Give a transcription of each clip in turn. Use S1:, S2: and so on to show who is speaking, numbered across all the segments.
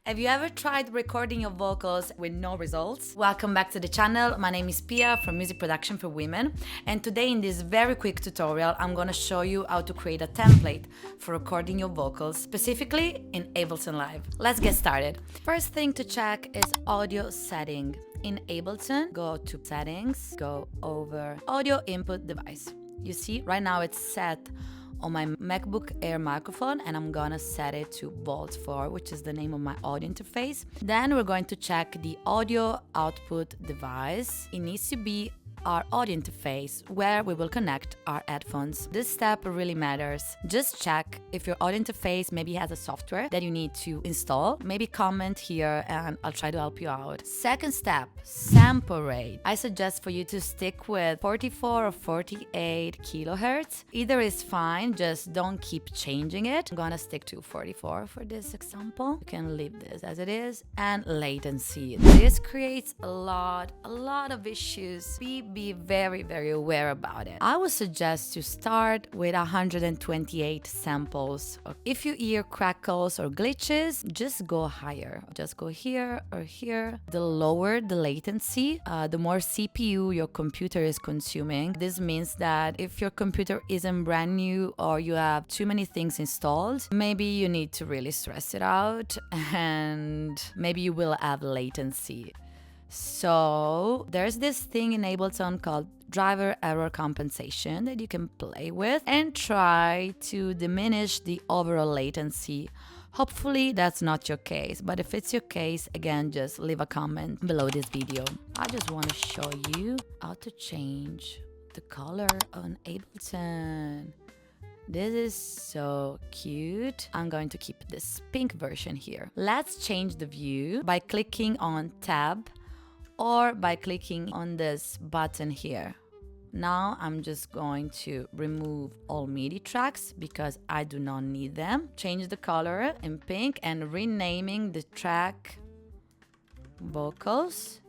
S1: Have you ever tried recording your vocals with no results? Welcome back to the channel. My name is Pia from Music Production for Women, and today in this very quick tutorial I'm gonna show you how to create a template for recording your vocals, specifically in Ableton Live. Let's get started. First thing to check is audio setting. In Ableton, go to settings, go over audio input device. You see, right now it's set on my MacBook Air microphone, and I'm gonna set it to Volt 4, which is the name of my audio interface. Then we're going to check the audio output device. It needs to be our audio interface where we will connect our headphones. This step really matters. Just check if your audio interface maybe has a software that you need to install. Maybe comment here and I'll try to help you out. Second step, sample rate. I suggest for you to stick with 44 or 48 kilohertz. Either is fine, just don't keep changing it. I'm gonna stick to 44 for this example. You can leave this as it is. And latency. This creates a lot of issues. Be very aware about it. I would suggest to start with 128 samples. If you hear crackles or glitches, just go higher. Just go here or here. The lower the latency, the more CPU your computer is consuming. This means that if your computer isn't brand new or you have too many things installed, maybe you need to really stress it out and maybe you will have latency. So there's this thing in Ableton called driver error compensation that you can play with and try to diminish the overall latency. Hopefully that's not your case, but if it's your case, again, just leave a comment below this video. I just want to show you how to change the color on Ableton. This is so cute. I'm going to keep this pink version here. Let's change the view by clicking on tab or by clicking on this button here. Now I'm just going to remove all MIDI tracks because I do not need them. Change the color in pink and renaming the track vocals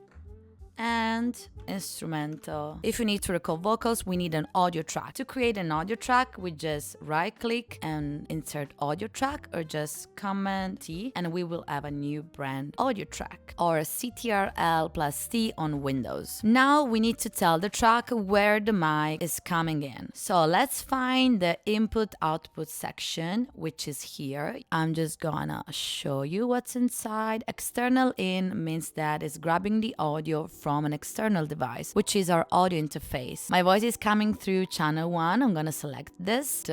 S1: and instrumental. If you need to record vocals, we need an audio track. To create an audio track, we just right click and insert audio track, or just Command T and we will have a new brand audio track, or Ctrl+T on Windows. Now we need to tell the track where the mic is coming in. So let's find the input output section, which is here. I'm just gonna show you what's inside. External in means that it's grabbing the audio from an external device, which is our audio interface. My voice is coming through channel 1. I'm gonna select this.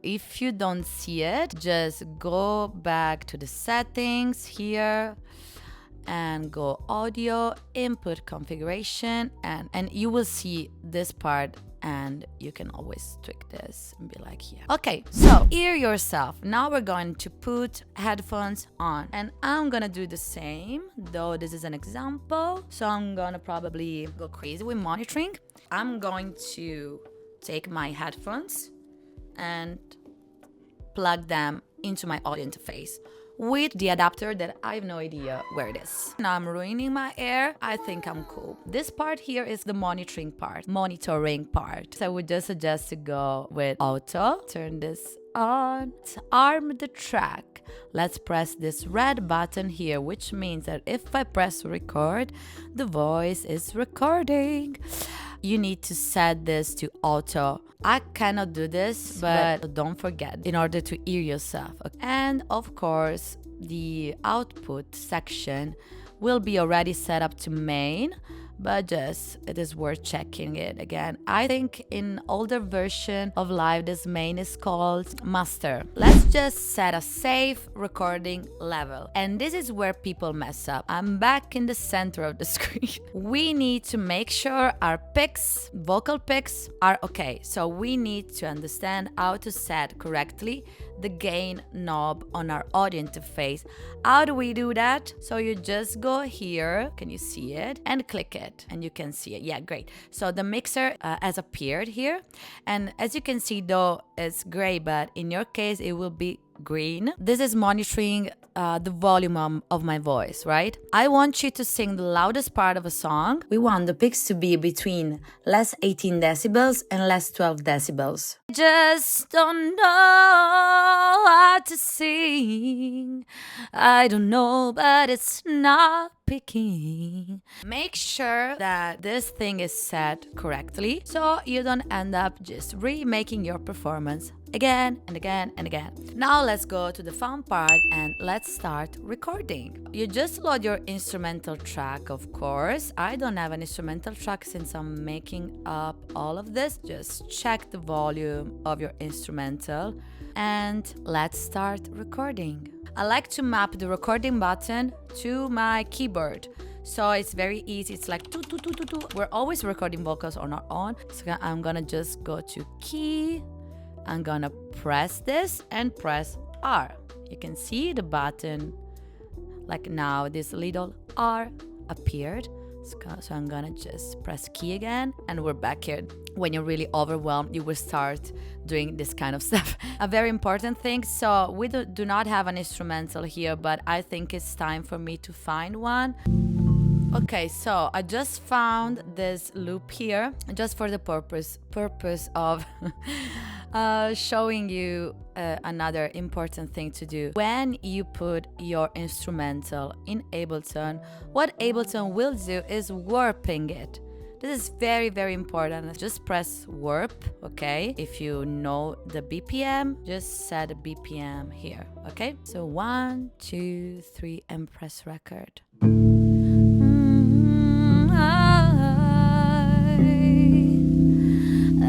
S1: If you don't see it, just go back to the settings here and go audio input configuration, and you will see this part, and you can always tweak this and be like, yeah. Okay, so hear yourself. Now we're going to put headphones on, and I'm gonna do the same, though this is an example, so I'm gonna probably go crazy with monitoring. I'm going to take my headphones and plug them into my audio interface with the adapter that I have no idea where it is. Now I'm ruining my hair. I think I'm cool. This part here is the monitoring part. So I would just suggest to go with auto. Turn this on. Arm the track. Let's press this red button here, which means that if I press record, the voice is recording. You need to set this to auto. I cannot do this, but don't forget in order to hear yourself. And of course, the output section will be already set up to main, but just it is worth checking it again. I think in older version of Live, this main is called master. Let's just set a safe recording level. And this is where people mess up. I'm back in the center of the screen. We need to make sure our picks, vocal picks, are okay. So we need to understand how to set correctly the gain knob on our audio interface. How do we do that? So you just go here, can you see it? And click it and you can see it. Yeah, great. So the mixer has appeared here, and as you can see, though it's gray, but in your case it will be green. This is monitoring the volume of my voice, right? I want you to sing the loudest part of a song. We want the peaks to be between less 18 decibels and less 12 decibels. Just don't know how to sing. I don't know, but it's not picking. Make sure that this thing is set correctly so you don't end up just remaking your performance again and again and again. Now let's go to the fun part and let's start recording. You just load your instrumental track, of course. I don't have an instrumental track since I'm making up all of this. Just check the volume of your instrumental and let's start recording. I like to map the recording button to my keyboard. So it's very easy. It's like tu, tu, tu, tu, tu. We're always recording vocals on our own. So I'm gonna just go to key. I'm gonna press this and press R. You can see the button. Like now this little R appeared. So I'm gonna just press key again and we're back here. When you're really overwhelmed, you will start doing this kind of stuff. A very important thing, so we do not have an instrumental here, but I think it's time for me to find one. Okay, so I just found this loop here just for the purpose of showing you another important thing to do. When you put your instrumental in Ableton, what Ableton will do is warping it. This is very, very important. Just press warp, okay? If you know the BPM, just set a BPM here, okay? So 1, 2, 3, and press record.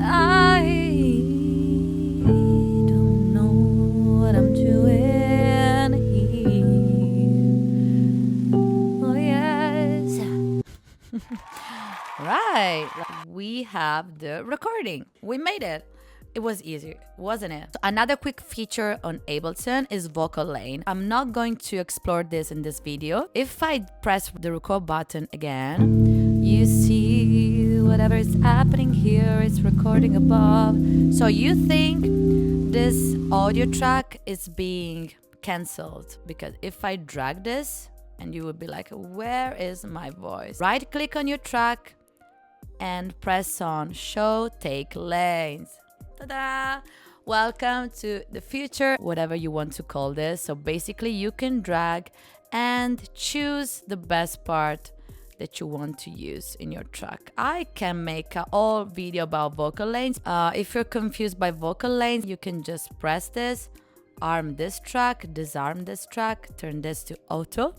S1: I don't know what I'm doing here. Oh yes. Right. We have the recording. We made it. It was easy, wasn't it? So another quick feature on Ableton is vocal lane. I'm not going to explore this in this video. If I press the record button again, you see whatever is happening here, it's recording above. So you think this audio track is being cancelled because if I drag this, and you would be like, where is my voice? Right click on your track and press on show take lanes. Ta-da! Welcome to the future, whatever you want to call this. So basically you can drag and choose the best part that you want to use in your track. I can make a whole video about vocal lanes. If you're confused by vocal lanes, you can just press this, arm this track, disarm this track, turn this to auto,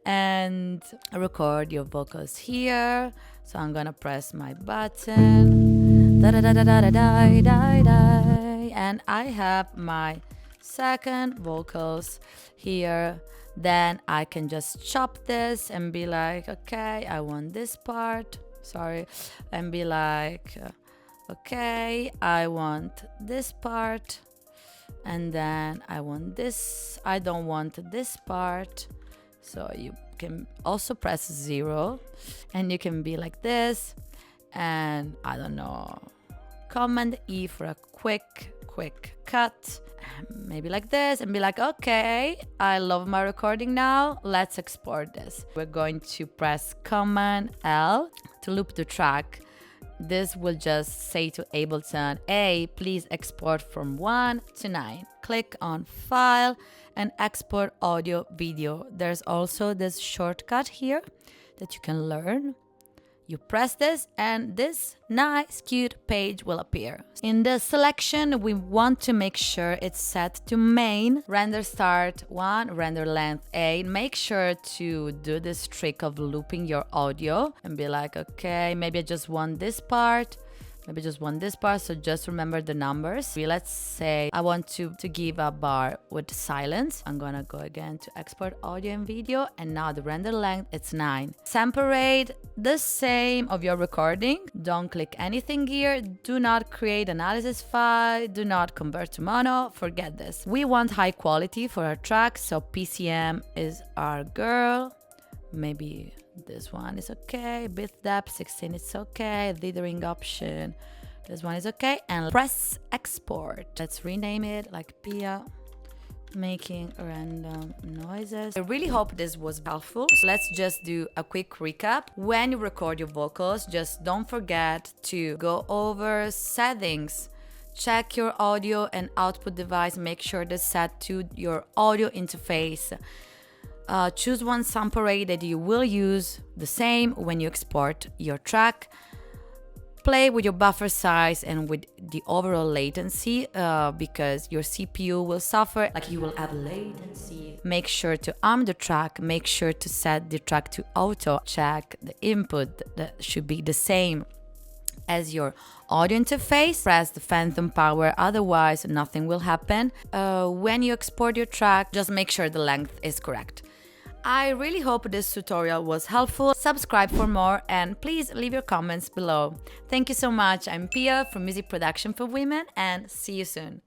S1: and record your vocals here. So I'm gonna press my button, da da da da da da da da da, and I have my second vocals here. Then I can just chop this and be like, okay, I want this part, sorry, and be like, okay, I want this part, and then I want this, I don't want this part. So you can also press 0 and you can be like this, and I don't know, Command E for a quick cut, maybe like this, and be like, okay, I love my recording now, let's export this. We're going to press Command L to loop the track. This will just say to Ableton, hey, please export from 1 to 9. Click on File and Export Audio Video. There's also this shortcut here that you can learn. You press this and this nice cute page will appear. In the selection, we want to make sure it's set to main, render start 1, render length 8. Make sure to do this trick of looping your audio and be like, okay, maybe I just want this part, maybe just want this part, so just remember the numbers. Let's say I want to give a bar with silence. I'm gonna go again to export audio and video, and now the render length, it's 9. Sample rate, the same of your recording. Don't click anything here. Do not create analysis file. Do not convert to mono. Forget this. We want high quality for our track, so PCM is our girl. Maybe this one is okay. Bit depth 16 is okay. Dithering option, this one is okay. And press export. Let's rename it like Pia making random noises. I really hope this was helpful. So let's just do a quick recap. When you record your vocals, just don't forget to go over settings. Check your audio and output device. Make sure they're set to your audio interface. Choose one sample rate that you will use the same when you export your track. Play with your buffer size and with the overall latency because your CPU will suffer, like you will have latency. Make sure to arm the track, make sure to set the track to auto. Check the input that should be the same as your audio interface. Press the phantom power, otherwise nothing will happen. When you export your track, just make sure the length is correct. I really hope this tutorial was helpful. Subscribe for more and please leave your comments below. Thank you so much. I'm Pia from Music Production for Women and see you soon.